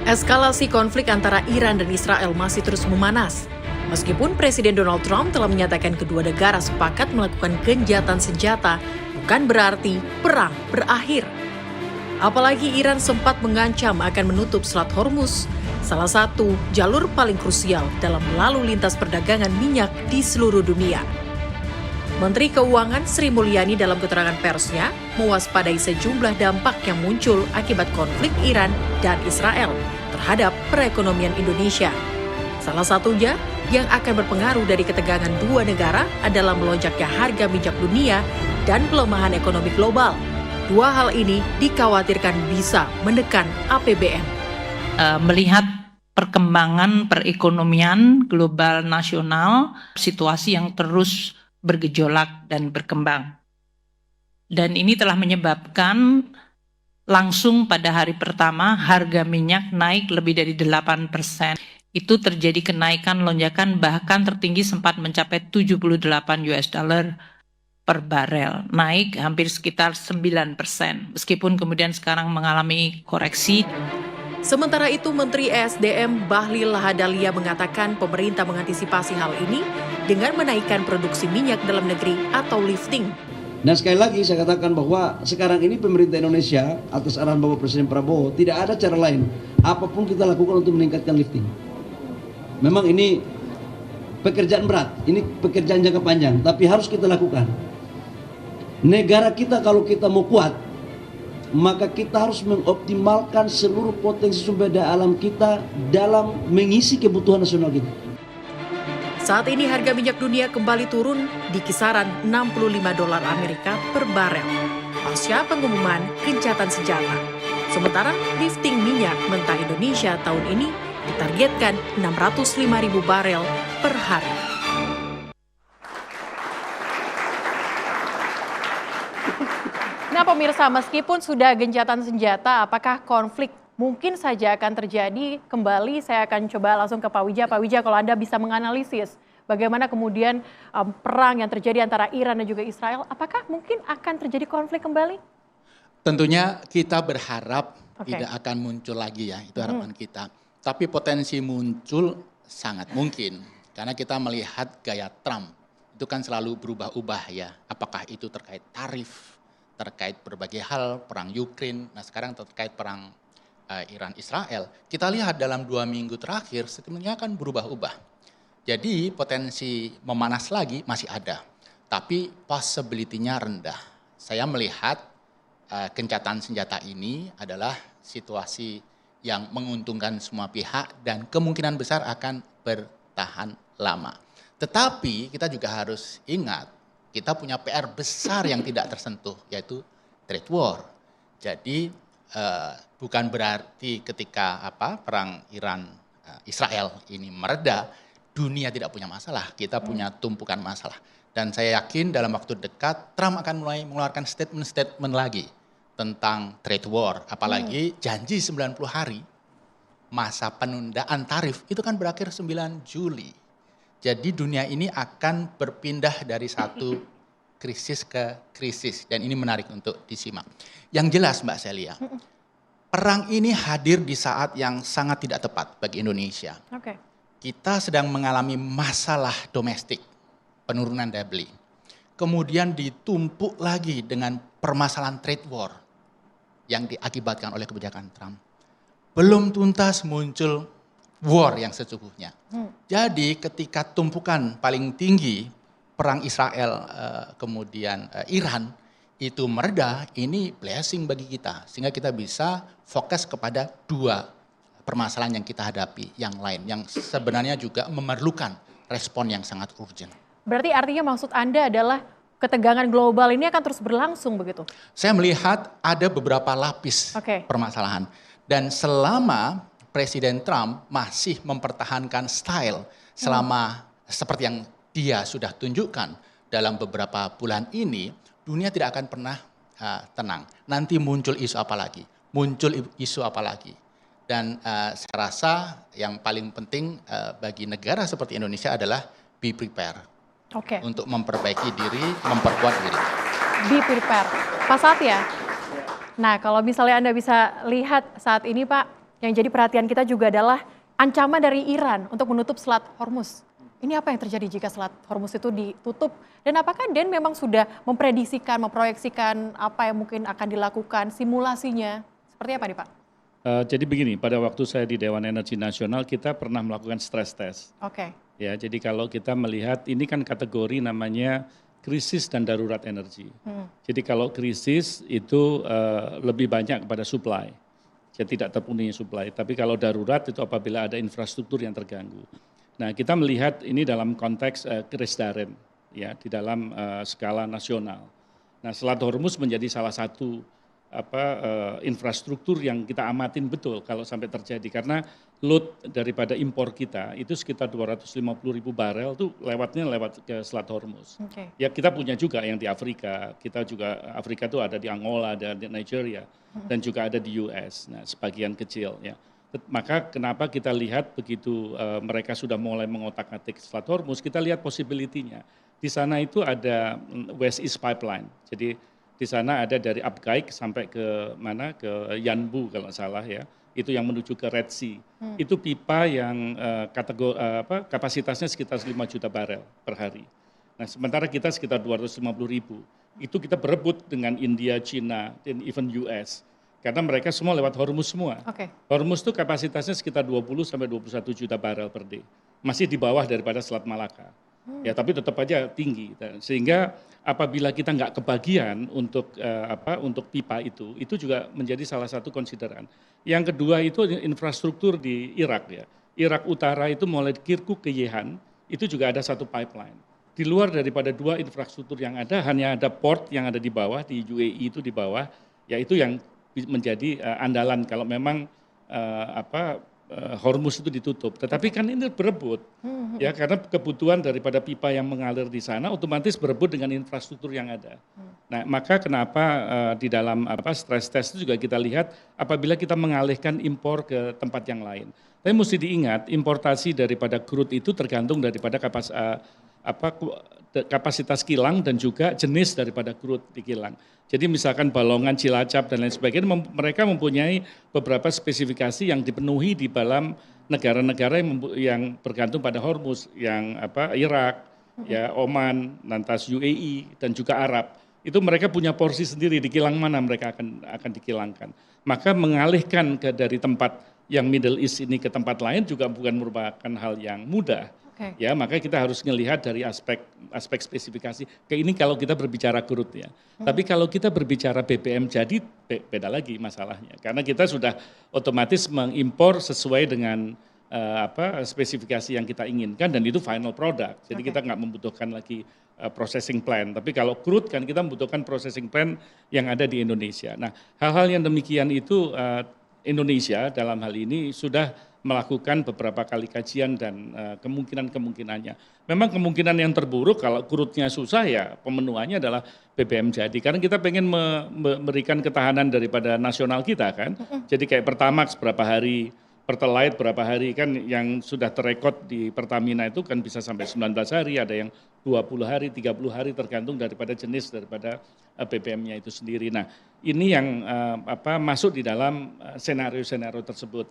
Eskalasi konflik antara Iran dan Israel masih terus memanas. Meskipun Presiden Donald Trump telah menyatakan kedua negara sepakat melakukan gencatan senjata, bukan berarti perang berakhir. Apalagi Iran sempat mengancam akan menutup Selat Hormuz, salah satu jalur paling krusial dalam lalu lintas perdagangan minyak di seluruh dunia. Menteri Keuangan Sri Mulyani dalam keterangan persnya mewaspadai sejumlah dampak yang muncul akibat konflik Iran dan Israel terhadap perekonomian Indonesia. Salah satunya yang akan berpengaruh dari ketegangan dua negara adalah melonjaknya harga minyak dunia dan pelemahan ekonomi global. Dua hal ini dikhawatirkan bisa menekan APBN. Melihat perkembangan perekonomian global nasional, situasi yang terus bergejolak dan berkembang. Dan ini telah menyebabkan langsung pada hari pertama harga minyak naik lebih dari 8%. Itu terjadi kenaikan lonjakan bahkan tertinggi sempat mencapai 78 US dollar per barel, naik hampir sekitar 9%. Meskipun kemudian sekarang mengalami koreksi. Sementara itu, Menteri ESDM Bahlil Lahadalia mengatakan pemerintah mengantisipasi hal ini dengan menaikkan produksi minyak dalam negeri atau lifting. Dan sekali lagi saya katakan bahwa sekarang ini pemerintah Indonesia atas arahan Bapak Presiden Prabowo tidak ada cara lain apapun kita lakukan untuk meningkatkan lifting. Memang ini pekerjaan berat, ini pekerjaan jangka panjang, tapi harus kita lakukan. Negara kita kalau kita mau kuat, maka kita harus mengoptimalkan seluruh potensi sumber daya alam kita dalam mengisi kebutuhan nasional kita. Saat ini harga minyak dunia kembali turun di kisaran 65 dolar Amerika per barel pasca pengumuman gencatan senjata. Sementara lifting minyak mentah Indonesia tahun ini ditargetkan 605.000 barel per hari. Nah pemirsa, meskipun sudah gencatan senjata, apakah konflik mungkin saja akan terjadi kembali? Saya akan coba langsung ke Pak Wija. Pak Wija, kalau Anda bisa menganalisis bagaimana kemudian perang yang terjadi antara Iran dan juga Israel, apakah mungkin akan terjadi konflik kembali? Tentunya kita berharap tidak akan muncul lagi ya, itu harapan kita. Tapi potensi muncul sangat mungkin, karena kita melihat gaya Trump, itu kan selalu berubah-ubah ya, apakah itu terkait tarif, terkait berbagai hal, perang Ukraine, nah sekarang terkait perang Iran-Israel. Kita lihat dalam 2 minggu terakhir sebenarnya kan berubah-ubah. Jadi potensi memanas lagi masih ada, tapi possibility-nya rendah. Saya melihat gencatan senjata ini adalah situasi yang menguntungkan semua pihak dan kemungkinan besar akan bertahan lama. Tetapi kita juga harus ingat, kita punya PR besar yang tidak tersentuh, yaitu trade war. Jadi bukan berarti ketika perang Iran-Israel ini mereda, dunia tidak punya masalah, kita punya tumpukan masalah. Dan saya yakin dalam waktu dekat Trump akan mulai mengeluarkan statement-statement lagi tentang trade war. Apalagi janji 90 hari masa penundaan tarif itu kan berakhir 9 Juli. Jadi dunia ini akan berpindah dari satu krisis ke krisis. Dan ini menarik untuk disimak. Yang jelas Mbak Celia, perang ini hadir di saat yang sangat tidak tepat bagi Indonesia. Kita sedang mengalami masalah domestik, penurunan daya beli. Kemudian ditumpuk lagi dengan permasalahan trade war yang diakibatkan oleh kebijakan Trump. Belum tuntas muncul war yang sesungguhnya. Jadi ketika tumpukan paling tinggi perang Israel kemudian Iran itu mereda, ini blessing bagi kita. Sehingga kita bisa fokus kepada dua permasalahan yang kita hadapi, yang lain, yang sebenarnya juga memerlukan respon yang sangat urgent. Berarti artinya maksud Anda adalah ketegangan global ini akan terus berlangsung begitu? Saya melihat ada beberapa lapis permasalahan. Dan selama Presiden Trump masih mempertahankan style selama seperti yang dia sudah tunjukkan dalam beberapa bulan ini, dunia tidak akan pernah tenang. Nanti muncul isu apa lagi? Muncul isu apa lagi? Dan saya rasa yang paling penting bagi negara seperti Indonesia adalah be prepare. Untuk memperbaiki diri, memperkuat diri. Be prepare. Pak Satya, nah kalau misalnya Anda bisa lihat saat ini Pak, Yang jadi perhatian kita juga adalah ancaman dari Iran untuk menutup Selat Hormuz. Ini apa yang terjadi jika Selat Hormuz itu ditutup? Dan apakah DEN memang sudah memprediksikan, memproyeksikan apa yang mungkin akan dilakukan, simulasinya? Seperti apa nih Pak? Jadi begini, pada waktu saya di Dewan Energi Nasional kita pernah melakukan stress test. Oke. Ya, jadi kalau kita melihat ini kan kategori namanya krisis dan darurat energi. Jadi kalau krisis itu lebih banyak kepada supply, jadi tidak terpenuhi supply. Tapi kalau darurat itu apabila ada infrastruktur yang terganggu. Nah, kita melihat ini dalam konteks keresdaren, ya, di dalam skala nasional. Nah, Selat Hormuz menjadi salah satu infrastruktur yang kita amatin betul kalau sampai terjadi, karena load daripada impor kita itu sekitar 250.000 barel tuh lewat ke Selat Hormuz. Oke. Ya, kita punya juga yang di Afrika, kita juga Afrika tuh ada di Angola, ada di Nigeria, dan juga ada di US. Nah, sebagian kecil ya. Maka kenapa kita lihat begitu mereka sudah mulai mengotak-atik Selat Hormuz, kita lihat possibility-nya. Di sana itu ada West East Pipeline. Jadi di sana ada dari Abqaiq sampai ke mana, ke Yanbu kalau salah ya, itu yang menuju ke Red Sea. Itu pipa yang kapasitasnya sekitar 5 juta barel per hari. Nah, sementara kita sekitar 250.000. Itu kita berebut dengan India, China, dan even US. Karena mereka semua lewat Hormuz semua. Oke. Hormuz itu kapasitasnya sekitar 20 sampai 21 juta barel per day. Masih di bawah daripada Selat Malaka. Ya, tapi tetap aja tinggi. Sehingga apabila kita nggak kebagian untuk untuk pipa itu juga menjadi salah satu konsideran. Yang kedua itu infrastruktur di Irak ya. Irak Utara itu mulai Kirkuk ke Yehan, itu juga ada satu pipeline. Di luar daripada dua infrastruktur yang ada, hanya ada port yang ada di bawah, di UAE itu di bawah, ya itu yang menjadi andalan kalau memang Hormuz itu ditutup. Tetapi kan ini berebut, ya, karena kebutuhan daripada pipa yang mengalir di sana otomatis berebut dengan infrastruktur yang ada. Nah, maka kenapa di dalam stress test itu juga kita lihat apabila kita mengalihkan impor ke tempat yang lain. Tapi mesti diingat importasi daripada crude itu tergantung daripada kapasitas kilang dan juga jenis daripada crude di kilang. Jadi misalkan Balongan, Cilacap dan lain sebagainya, mereka mempunyai beberapa spesifikasi yang dipenuhi di dalam negara-negara yang bergantung pada Hormuz, yang Irak, ya Oman, lantas UAE dan juga Arab. Itu mereka punya porsi sendiri di kilang mana mereka akan dikilangkan. Maka mengalihkan dari tempat yang Middle East ini ke tempat lain juga bukan merupakan hal yang mudah. Okay. Ya, maka kita harus melihat dari aspek spesifikasi. Kayak ini kalau kita berbicara crude ya. Tapi kalau kita berbicara BBM jadi beda lagi masalahnya. Karena kita sudah otomatis mengimpor sesuai dengan spesifikasi yang kita inginkan dan itu final product. Jadi kita nggak membutuhkan lagi processing plant. Tapi kalau crude kan kita membutuhkan processing plant yang ada di Indonesia. Nah, hal-hal yang demikian itu Indonesia dalam hal ini sudah melakukan beberapa kali kajian dan kemungkinan-kemungkinannya. Memang kemungkinan yang terburuk kalau crude-nya susah ya pemenuhannya adalah BBM jadi. Karena kita pengen memberikan ketahanan daripada nasional kita kan. Jadi kayak Pertamax berapa hari, Pertalite berapa hari kan yang sudah terekod di Pertamina itu kan bisa sampai 19 hari, ada yang 20 hari, 30 hari tergantung daripada jenis daripada BBM-nya itu sendiri. Nah, ini yang masuk di dalam senario-senario tersebut.